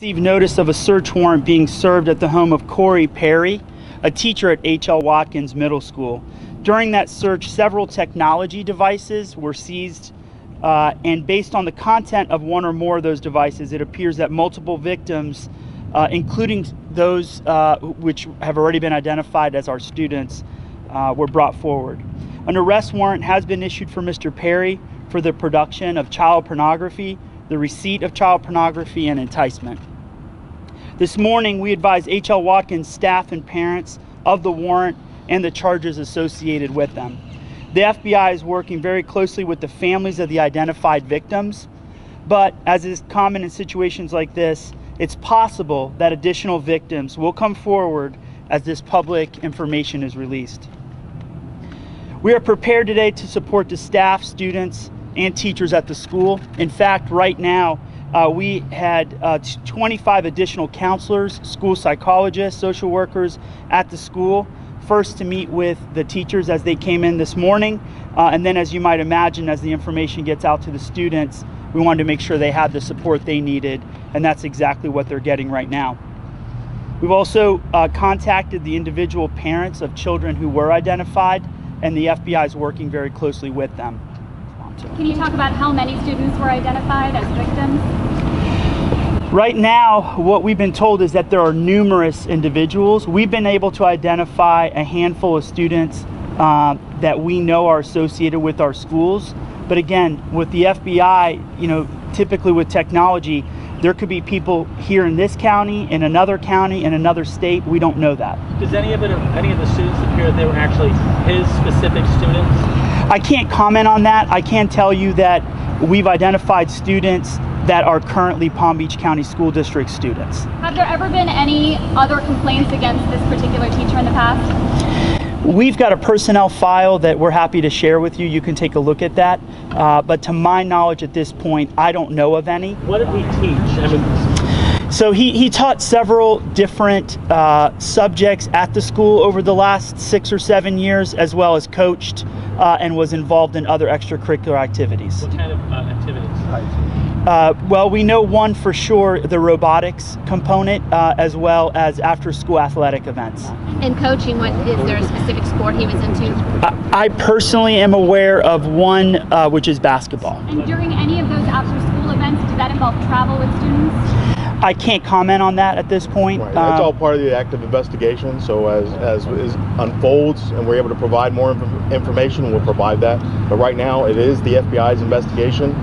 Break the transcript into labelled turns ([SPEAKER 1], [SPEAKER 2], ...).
[SPEAKER 1] Received notice of a search warrant being served at the home of Corey Perry, a teacher at h.l. Watkins Middle School. During that search, several technology devices were seized, and based on the content of one or more of those devices, it appears that multiple victims, including those which have already been identified as our students, were brought forward. An arrest warrant has been issued for Mr. Perry for the production of child pornography, the receipt of child pornography, and enticement. This morning, we advised h.l. Watkins staff and parents of the warrant and the charges associated with them. The FBI is working very closely with the families of the identified victims, but as is common in situations like this, it's possible that additional victims will come forward as this public information is released. We are prepared today to support the staff, students, and teachers at the school. In fact, right now, we had 25 additional counselors, school psychologists, social workers at the school, first to meet with the teachers as they came in this morning, and then, as you might imagine, as the information gets out to the students, we wanted to make sure they had the support they needed, and that's exactly what they're getting right now. We've also contacted the individual parents of children who were identified, and the FBI is working very closely with them.
[SPEAKER 2] Can you talk about how many students were identified as victims?
[SPEAKER 1] Right now, what we've been told is that there are numerous individuals. We've been able to identify a handful of students that we know are associated with our schools. But again, with the FBI, typically with technology, there could be people here in this county, in another county, in another state. We don't know that.
[SPEAKER 3] Does any of the students appear that they were actually his specific students?
[SPEAKER 1] I can't comment on that. I can tell you that we've identified students that are currently Palm Beach County School District students.
[SPEAKER 2] Have there ever been any other complaints against this particular teacher in the past?
[SPEAKER 1] We've got a personnel file that we're happy to share with you. You can take a look at that. But to my knowledge at this point, I don't know of any.
[SPEAKER 3] What did he teach?
[SPEAKER 1] So he taught several different subjects at the school over the last 6 or 7 years, as well as coached and was involved in other extracurricular activities.
[SPEAKER 3] What kind of activities?
[SPEAKER 1] Well, we know one for sure, the robotics component, as well as after-school athletic events.
[SPEAKER 4] In coaching, is there a specific sport he was into?
[SPEAKER 1] I personally am aware of one, which is basketball.
[SPEAKER 2] And during any of those after-school events, did that involve travel with students?
[SPEAKER 1] I can't comment on that at this point.
[SPEAKER 5] Right. That's all part of the active investigation. So as it unfolds and we're able to provide more information, we'll provide that. But right now, it is the FBI's investigation.